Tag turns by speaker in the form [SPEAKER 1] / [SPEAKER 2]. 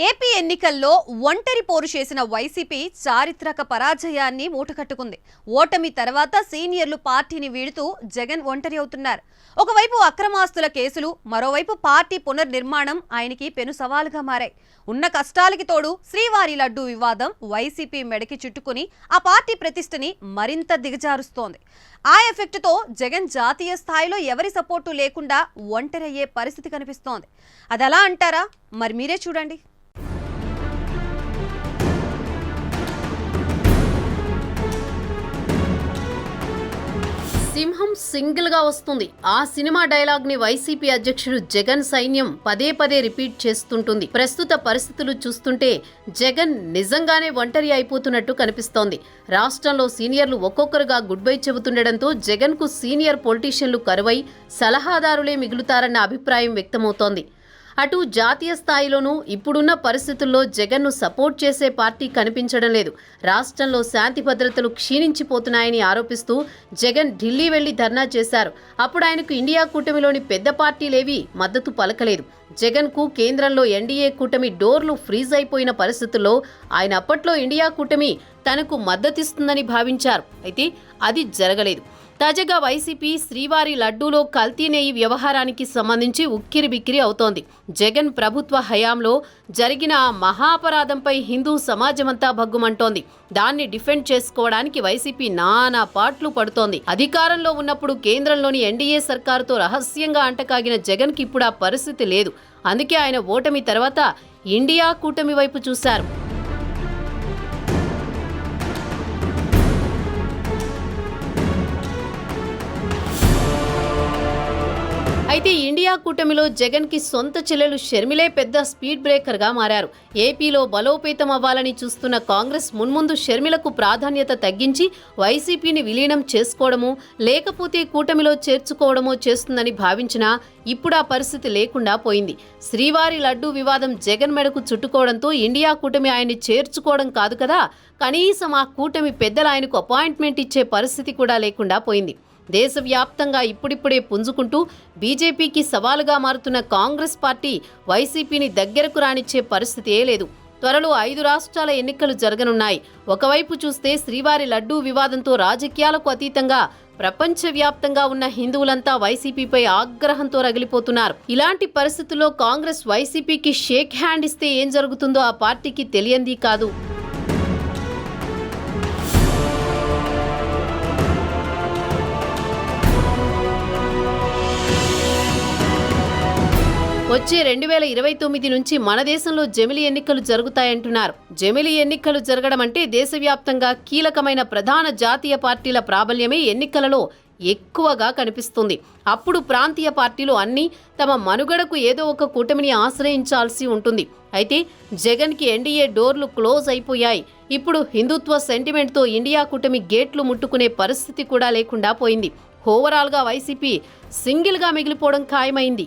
[SPEAKER 1] AP ఎన్నికల్లో ఒంటరి పోరు చేసిన వైసీపీ చారిత్రక పరాజయాన్ని మూటకట్టుకుంది. ఓటమి తర్వాత సీనియర్లు పార్టీని వీడుతూ జగన్ ఒంటరి అవుతున్నారు. ఒకవైపు అక్రమాస్తుల కేసులు, మరోవైపు పార్టీ పునర్నిర్మాణం ఆయనకి పెను సవాలుగా మారాయి. ఉన్న కష్టాలకి తోడు శ్రీవారి లడ్డూ వివాదం వైసీపీ మెడకి చుట్టుకుని ఆ పార్టీ ప్రతిష్టని మరింత దిగజారుస్తోంది. ఆ ఎఫెక్ట్తో జగన్ జాతీయ స్థాయిలో ఎవరి సపోర్టు లేకుండా ఒంటరయ్యే పరిస్థితి కనిపిస్తోంది. అదెలా అంటారా? మరి మీరే చూడండి.
[SPEAKER 2] సింహం సింగిల్ గా వస్తుంది. ఆ సినిమా డైలాగ్ ని వైసీపీ అధ్యక్షుడు జగన్ సైన్యం పదే పదే రిపీట్ చేస్తుంటుంది. ప్రస్తుత పరిస్థితులు చూస్తుంటే జగన్ నిజంగానే ఒంటరి అయిపోతున్నట్టు కనిపిస్తోంది. రాష్ట్రంలో సీనియర్లు ఒక్కొక్కరుగా గుడ్ బై చెబుతుండటంతో జగన్ కు సీనియర్ పొలిటీషియన్లు కరువై సలహాదారులే మిగులుతారన్న అభిప్రాయం వ్యక్తమవుతోంది. అటు జాతీయ స్థాయిలోనూ ఇప్పుడున్న పరిస్థితుల్లో జగన్ను సపోర్ట్ చేసే పార్టీ కనిపించడం లేదు. రాష్ట్రంలో శాంతి భద్రతలు క్షీణించిపోతున్నాయని ఆరోపిస్తూ జగన్ ఢిల్లీ వెళ్లి ధర్నా చేశారు. అప్పుడు ఆయనకు ఇండియా కూటమిలోని పెద్ద పార్టీలేవీ మద్దతు పలకలేదు. జగన్కు కేంద్రంలో ఎన్డీఏ కూటమి డోర్లు ఫ్రీజ్ అయిపోయిన పరిస్థితుల్లో ఆయన అప్పట్లో ఇండియా కూటమి తనకు మద్దతిస్తుందని భావించారు. అయితే అది జరగలేదు. తాజాగా వైసీపీ శ్రీవారి లడ్డూలో కల్తీ నెయ్యి వ్యవహారానికి సంబంధించి ఉక్కిరిబిక్కిరి అవుతోంది. జగన్ ప్రభుత్వ హయాంలో జరిగిన ఆ మహాపరాధంపై హిందూ సమాజమంతా భగ్గుమంటోంది. దాన్ని డిఫెండ్ చేసుకోవడానికి వైసీపీ నానా పాట్లు పడుతోంది. అధికారంలో ఉన్నప్పుడు కేంద్రంలోని ఎన్డీఏ సర్కారుతో రహస్యంగా అంటకాగిన జగన్కి ఇప్పుడు ఆ పరిస్థితి లేదు. అందుకే ఆయన ఓటమి తర్వాత ఇండియా కూటమి వైపు చూశారు. అయితే ఇండియా కూటమిలో జగన్ కి సొంత చెల్లెలు షర్మిలే పెద్ద స్పీడ్ బ్రేకర్ గా మారారు. ఏపీలో బలోపేతం అవ్వాలని చూస్తున్న కాంగ్రెస్ మున్ముందు షర్మిలకు ప్రాధాన్యత తగ్గించి వైసీపీని విలీనం చేసుకోవడమో లేకపోతే కూటమిలో చేర్చుకోవడమో చేస్తుందని భావించినా ఇప్పుడు ఆ పరిస్థితి లేకుండా పోయింది. శ్రీవారి లడ్డూ వివాదం జగన్ మెడకు చుట్టుకోవడంతో ఇండియా కూటమి ఆయన్ని చేర్చుకోవడం కాదు కదా, కనీసం ఆ కూటమి పెద్దలు ఆయనకు అపాయింట్మెంట్ ఇచ్చే పరిస్థితి కూడా లేకుండా పోయింది. దేశవ్యాప్తంగా ఇప్పుడిప్పుడే పుంజుకుంటూ బీజేపీకి సవాలుగా మారుతున్న కాంగ్రెస్ పార్టీ వైసీపీని దగ్గరకు రానిచ్చే పరిస్థితే లేదు. త్వరలో 5 రాష్ట్రాల ఎన్నికలు జరగనున్నాయి. ఒకవైపు చూస్తే శ్రీవారి లడ్డూ వివాదంతో రాజకీయాలకు అతీతంగా ప్రపంచవ్యాప్తంగా ఉన్న హిందువులంతా వైసీపీపై ఆగ్రహంతో రగిలిపోతున్నారు. ఇలాంటి పరిస్థితుల్లో కాంగ్రెస్ వైసీపీకి షేక్ హ్యాండ్ ఇస్తే ఏం జరుగుతుందో ఆ పార్టీకి తెలియంది కాదు. వచ్చే 2029 నుంచి మన దేశంలో జమిలి ఎన్నికలు జరుగుతాయంటున్నారు. జమిలి ఎన్నికలు జరగడం అంటే దేశవ్యాప్తంగా కీలకమైన ప్రధాన జాతీయ పార్టీల ప్రాబల్యమే ఎన్నికలలో ఎక్కువగా కనిపిస్తుంది. అప్పుడు ప్రాంతీయ పార్టీలు అన్నీ తమ మనుగడకు ఏదో ఒక కూటమిని ఆశ్రయించాల్సి ఉంటుంది. అయితే జగన్కి ఎన్డీఏ డోర్లు క్లోజ్ అయిపోయాయి. ఇప్పుడు హిందుత్వ సెంటిమెంట్తో ఇండియా కూటమి గేట్లు ముట్టుకునే పరిస్థితి కూడా లేకుండా పోయింది. ఓవరాల్గా వైసీపీ సింగిల్గా మిగిలిపోవడం ఖాయమైంది.